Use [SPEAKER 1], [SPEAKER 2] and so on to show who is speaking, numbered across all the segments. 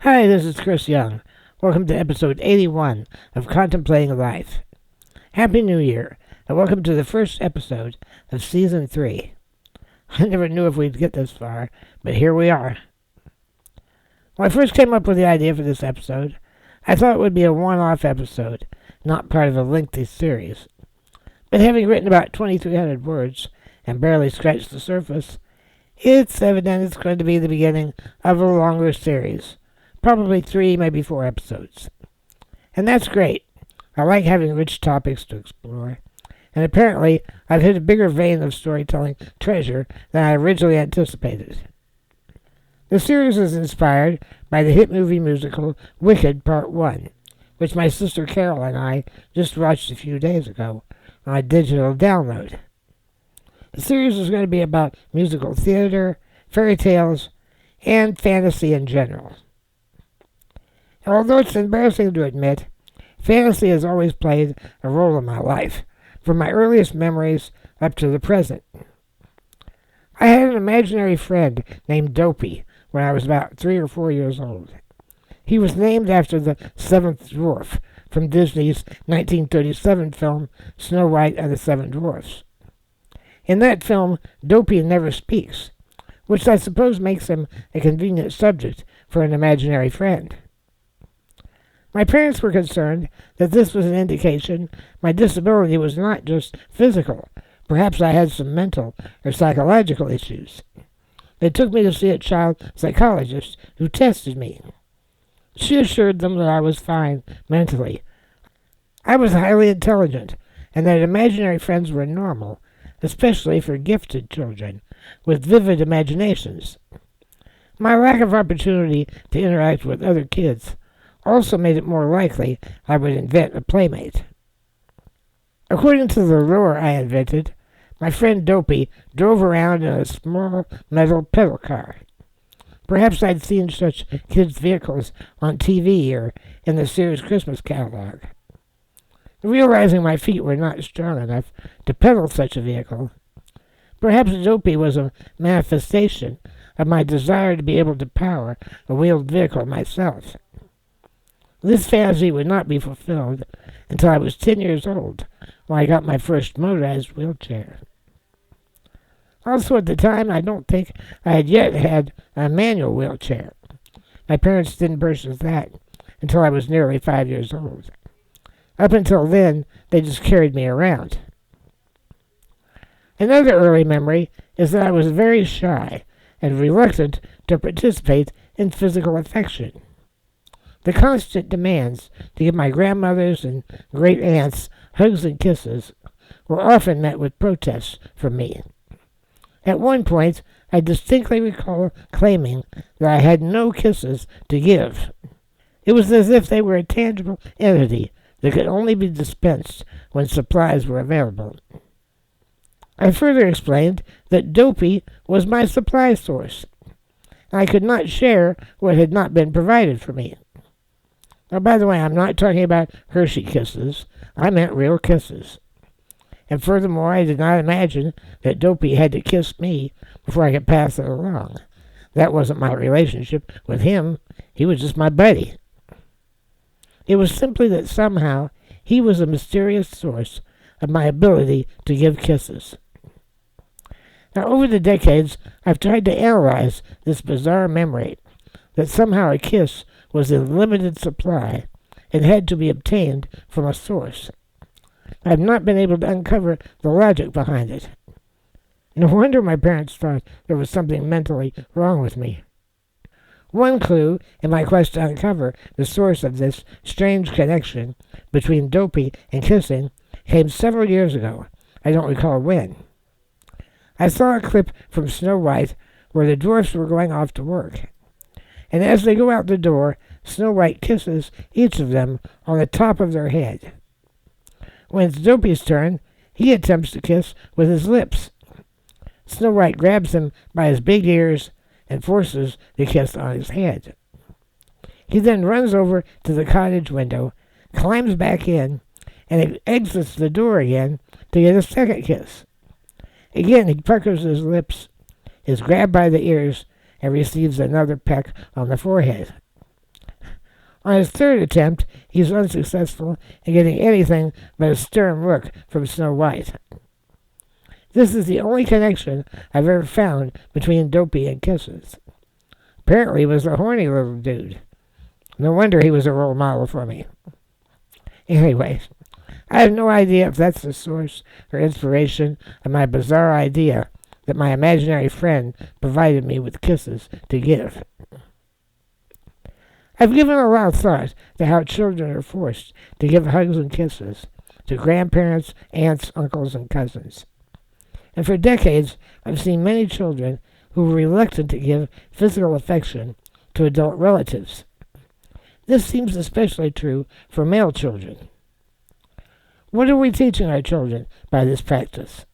[SPEAKER 1] Hi, this is Chris Young. Welcome to episode 81 of Contemplating Life. Happy New Year, and welcome to the first episode of Season 3. I never knew if we'd get this far, but here we are. When I first came up with the idea for this episode, I thought it would be a one-off episode, not part of a lengthy series. But having written about 2,300 words and barely scratched the surface, it's evident it's going to be the beginning of a longer series. Probably 3, maybe 4 episodes. And that's great. I like having rich topics to explore. And apparently, I've hit a bigger vein of storytelling treasure than I originally anticipated. The series is inspired by the hit movie musical Wicked Part 1, which my sister Carol and I just watched a few days ago on a digital download. The series is going to be about musical theater, fairy tales, and fantasy in general. Although it's embarrassing to admit, fantasy has always played a role in my life, from my earliest memories up to the present. I had an imaginary friend named Dopey when I was about 3 or 4 years old. He was named after the seventh dwarf from Disney's 1937 film Snow White and the Seven Dwarfs. In that film, Dopey never speaks, which I suppose makes him a convenient subject for an imaginary friend. My parents were concerned that this was an indication my disability was not just physical. Perhaps I had some mental or psychological issues. They took me to see a child psychologist who tested me. She assured them that I was fine mentally. I was highly intelligent, and that imaginary friends were normal, especially for gifted children with vivid imaginations. My lack of opportunity to interact with other kids also made it more likely I would invent a playmate. According to the lure I invented, my friend Dopey drove around in a small metal pedal car. Perhaps I'd seen such kids' vehicles on TV or in the Sears Christmas catalog. Realizing my feet were not strong enough to pedal such a vehicle, perhaps Dopey was a manifestation of my desire to be able to power a wheeled vehicle myself. This fantasy would not be fulfilled until I was 10 years old, when I got my first motorized wheelchair. Also at the time, I don't think I had yet had a manual wheelchair. My parents didn't purchase that until I was nearly 5 years old. Up until then, they just carried me around. Another early memory is that I was very shy and reluctant to participate in physical affection. The constant demands to give my grandmothers and great-aunts hugs and kisses were often met with protests from me. At one point, I distinctly recall claiming that I had no kisses to give. It was as if they were a tangible entity that could only be dispensed when supplies were available. I further explained that Dopey was my supply source. I could not share what had not been provided for me. Now, by the way, I'm not talking about Hershey kisses. I meant real kisses. And furthermore, I did not imagine that Dopey had to kiss me before I could pass it along. That wasn't my relationship with him. He was just my buddy. It was simply that somehow he was a mysterious source of my ability to give kisses. Now, over the decades, I've tried to analyze this bizarre memory that somehow a kiss was in limited supply and had to be obtained from a source. I've not been able to uncover the logic behind it. No wonder my parents thought there was something mentally wrong with me. One clue in my quest to uncover the source of this strange connection between Dopey and kissing came several years ago. I don't recall when. I saw a clip from Snow White where the dwarfs were going off to work. And as they go out the door, Snow White kisses each of them on the top of their head. When it's Dopey's turn, he attempts to kiss with his lips. Snow White grabs him by his big ears and forces the kiss on his head. He then runs over to the cottage window, climbs back in, and exits the door again to get a second kiss. Again, he puckers his lips, is grabbed by the ears, and receives another peck on the forehead. On his third attempt, he's unsuccessful in getting anything but a stern look from Snow White. This is the only connection I've ever found between Dopey and kisses. Apparently he was a horny little dude. No wonder he was a role model for me. Anyway, I have no idea if that's the source or inspiration of my bizarre idea that my imaginary friend provided me with kisses to give. I've given a lot of thought to how children are forced to give hugs and kisses to grandparents, aunts, uncles, and cousins. And for decades, I've seen many children who were reluctant to give physical affection to adult relatives. This seems especially true for male children. What are we teaching our children by this practice?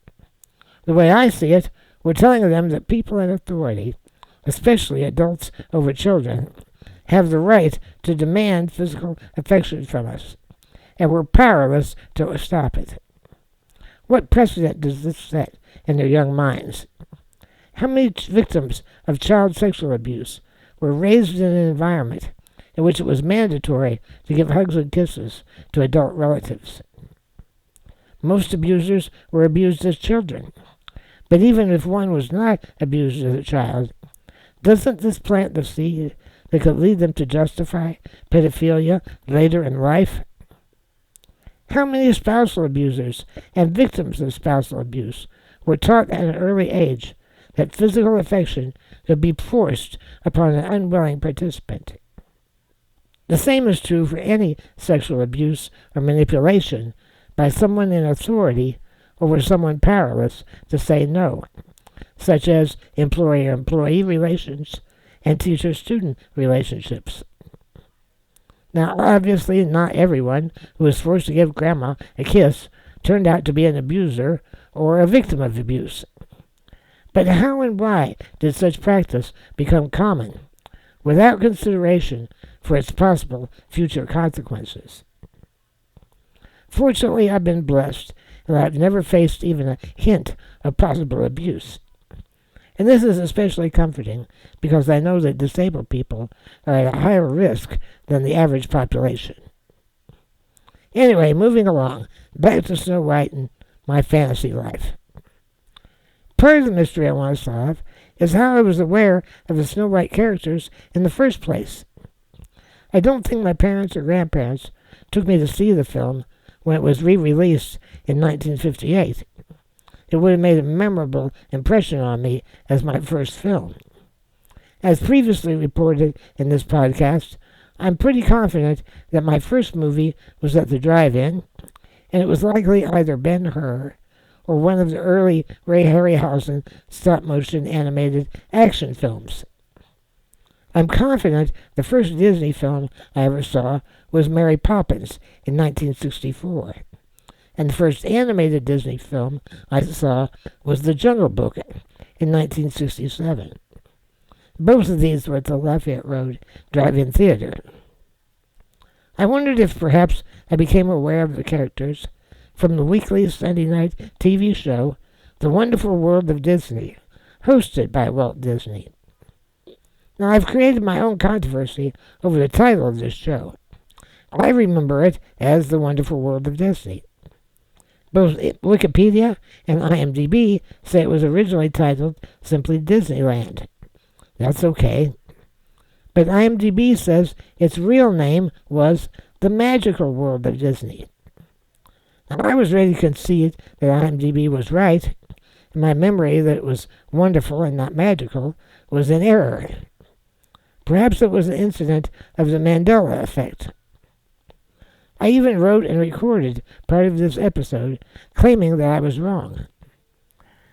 [SPEAKER 1] The way I see it, we're telling them that people in authority, especially adults over children, have the right to demand physical affection from us, and we're powerless to stop it. What precedent does this set in their young minds? How many victims of child sexual abuse were raised in an environment in which it was mandatory to give hugs and kisses to adult relatives? Most abusers were abused as children. But even if one was not abused as a child, doesn't this plant the seed that could lead them to justify pedophilia later in life? How many spousal abusers and victims of spousal abuse were taught at an early age that physical affection could be forced upon an unwilling participant? The same is true for any sexual abuse or manipulation by someone in authority over someone powerless to say no, such as employer-employee relations and teacher-student relationships. Now, obviously, not everyone who was forced to give grandma a kiss turned out to be an abuser or a victim of abuse. But how and why did such practice become common, without consideration for its possible future consequences? Fortunately, I've been blessed, and I've never faced even a hint of possible abuse. And this is especially comforting because I know that disabled people are at a higher risk than the average population. Anyway, moving along, back to Snow White and my fantasy life. Part of the mystery I want to solve is how I was aware of the Snow White characters in the first place. I don't think my parents or grandparents took me to see the film when it was re-released in 1958. It would have made a memorable impression on me as my first film. As previously reported in this podcast, I'm pretty confident that my first movie was at the drive-in, and it was likely either Ben-Hur or one of the early Ray Harryhausen stop-motion animated action films. I'm confident the first Disney film I ever saw was Mary Poppins in 1964. And the first animated Disney film I saw was The Jungle Book in 1967. Both of these were at the Lafayette Road Drive-In Theater. I wondered if perhaps I became aware of the characters from the weekly Sunday night TV show The Wonderful World of Disney, hosted by Walt Disney. Now, I've created my own controversy over the title of this show. I remember it as The Wonderful World of Disney. Both Wikipedia and IMDb say it was originally titled simply Disneyland. That's okay. But IMDb says its real name was The Magical World of Disney. Now, I was ready to concede that IMDb was right, and my memory that it was wonderful and not magical was in error. Perhaps it was an incident of the Mandela effect. I even wrote and recorded part of this episode claiming that I was wrong.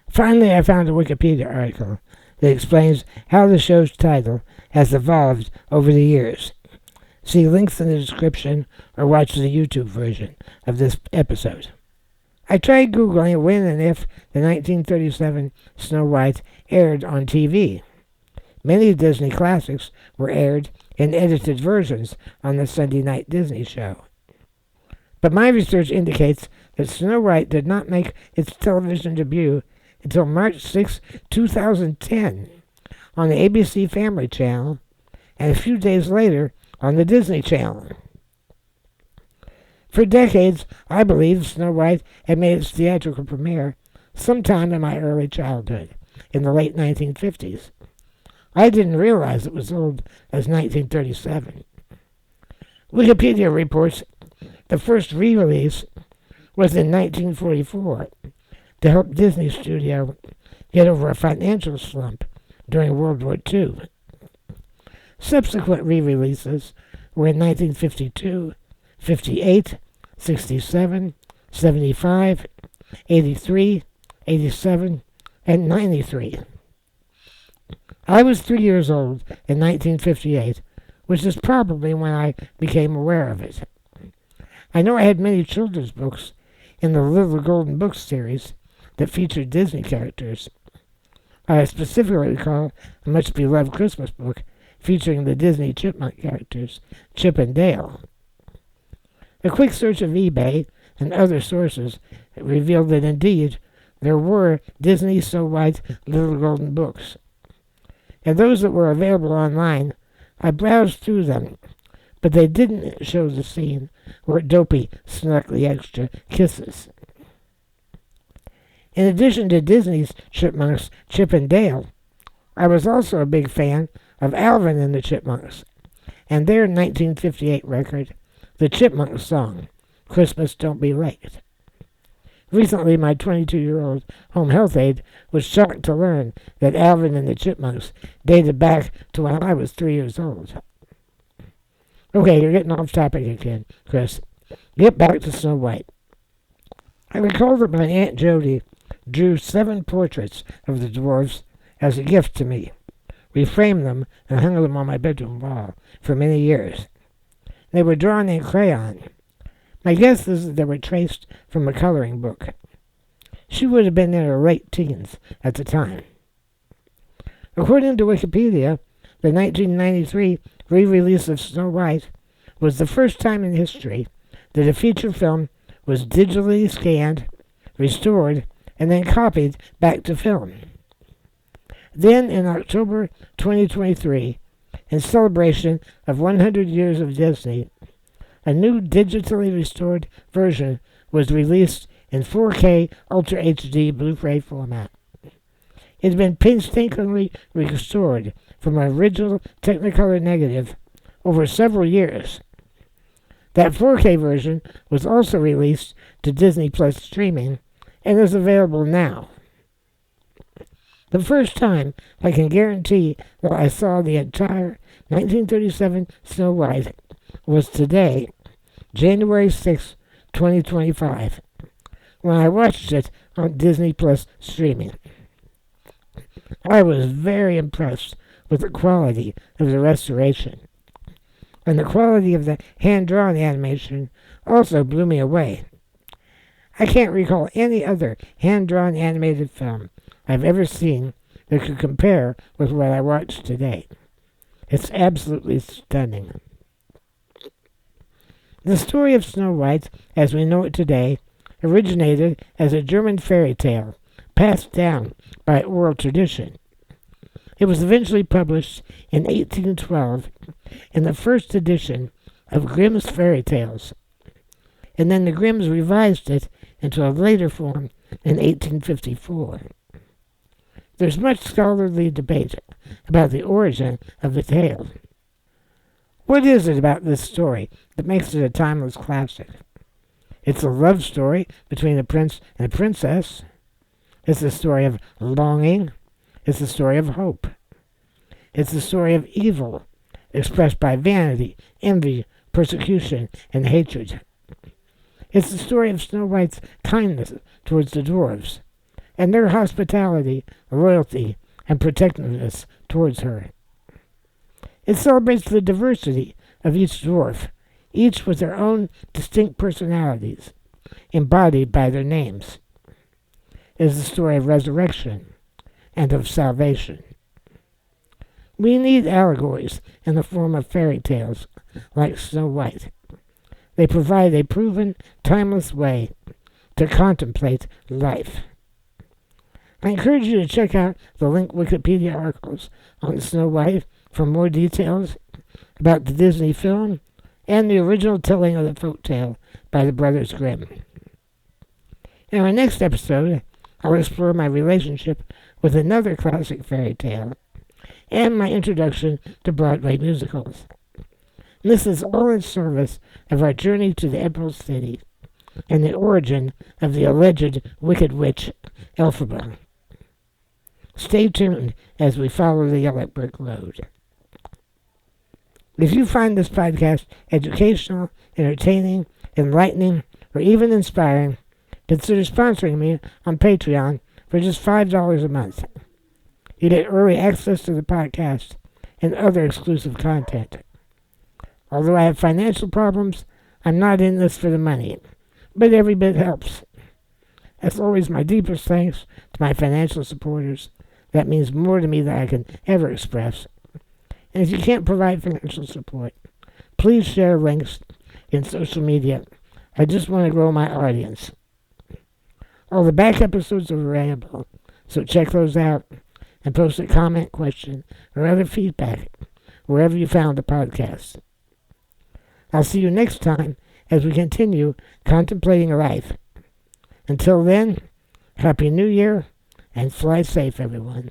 [SPEAKER 1] Finally, I found a Wikipedia article that explains how the show's title has evolved over the years. See links in the description or watch the YouTube version of this episode. I tried Googling when and if the 1937 Snow White aired on TV. Many Disney classics were aired in edited versions on the Sunday night Disney show. But my research indicates that Snow White did not make its television debut until March 6, 2010, on the ABC Family Channel, and a few days later on the Disney Channel. For decades, I believed Snow White had made its theatrical premiere sometime in my early childhood, in the late 1950s. I didn't realize it was old as 1937. Wikipedia reports the first re-release was in 1944 to help Disney Studio get over a financial slump during World War II. Subsequent re-releases were in 1952, 58, 67, 75, 83, 87, and 93. I was 3 years old in 1958, which is probably when I became aware of it. I know I had many children's books in the Little Golden Books series that featured Disney characters. I specifically recall a much-beloved Christmas book featuring the Disney chipmunk characters, Chip and Dale. A quick search of eBay and other sources revealed that indeed there were Disney Snow White Little Golden Books. And those that were available online, I browsed through them, but they didn't show the scene where Dopey snuck the extra kisses. In addition to Disney's chipmunks, Chip and Dale, I was also a big fan of Alvin and the Chipmunks, and their 1958 record, The Chipmunk Song, Christmas Don't Be Late. Recently, my 22-year-old home health aide was shocked to learn that Alvin and the Chipmunks dated back to when I was 3 years old. Okay, you're getting off topic again, Chris. Get back to Snow White. I recall that my Aunt Jody drew 7 portraits of the dwarfs as a gift to me. We framed them and hung them on my bedroom wall for many years. They were drawn in crayon. My guess is that they were traced from a coloring book. She would have been in her late teens at the time. According to Wikipedia, the 1993 re-release of Snow White was the first time in history that a feature film was digitally scanned, restored, and then copied back to film. Then, in October 2023, in celebration of 100 years of Disney, a new digitally restored version was released in 4K Ultra HD Blu-ray format. It had been painstakingly restored from an original Technicolor negative over several years. That 4K version was also released to Disney Plus streaming and is available now. The first time I can guarantee that I saw the entire 1937 Snow White was today, January 6, 2025, when I watched it on Disney Plus streaming. I was very impressed with the quality of the restoration, and the quality of the hand-drawn animation also blew me away. I can't recall any other hand-drawn animated film I've ever seen that could compare with what I watched today. It's absolutely stunning. The story of Snow White, as we know it today, originated as a German fairy tale passed down by oral tradition. It was eventually published in 1812 in the first edition of Grimm's Fairy Tales, and then the Grimms revised it into a later form in 1854. There's much scholarly debate about the origin of the tale. What is it about this story that makes it a timeless classic? It's a love story between a prince and a princess. It's a story of longing. It's a story of hope. It's a story of evil, expressed by vanity, envy, persecution, and hatred. It's the story of Snow White's kindness towards the dwarves, and their hospitality, loyalty, and protectiveness towards her. It celebrates the diversity of each dwarf, each with their own distinct personalities, embodied by their names. It is the story of resurrection and of salvation. We need allegories in the form of fairy tales like Snow White. They provide a proven, timeless way to contemplate life. I encourage you to check out the linked Wikipedia articles on Snow White for more details about the Disney film and the original telling of the folk tale by the Brothers Grimm. In our next episode, I'll explore my relationship with another classic fairy tale and my introduction to Broadway musicals. This is all in service of our journey to the Emerald City and the origin of the alleged Wicked Witch, Elphaba. Stay tuned as we follow the yellow brick road. If you find this podcast educational, entertaining, enlightening, or even inspiring, consider sponsoring me on Patreon for just $5 a month. You get early access to the podcast and other exclusive content. Although I have financial problems, I'm not in this for the money, but every bit helps. As always, my deepest thanks to my financial supporters. That means more to me than I can ever express. And if you can't provide financial support, please share links in social media. I just want to grow my audience. All the back episodes are available, so check those out and post a comment, question, or other feedback wherever you found the podcast. I'll see you next time as we continue contemplating life. Until then, Happy New Year and fly safe, everyone.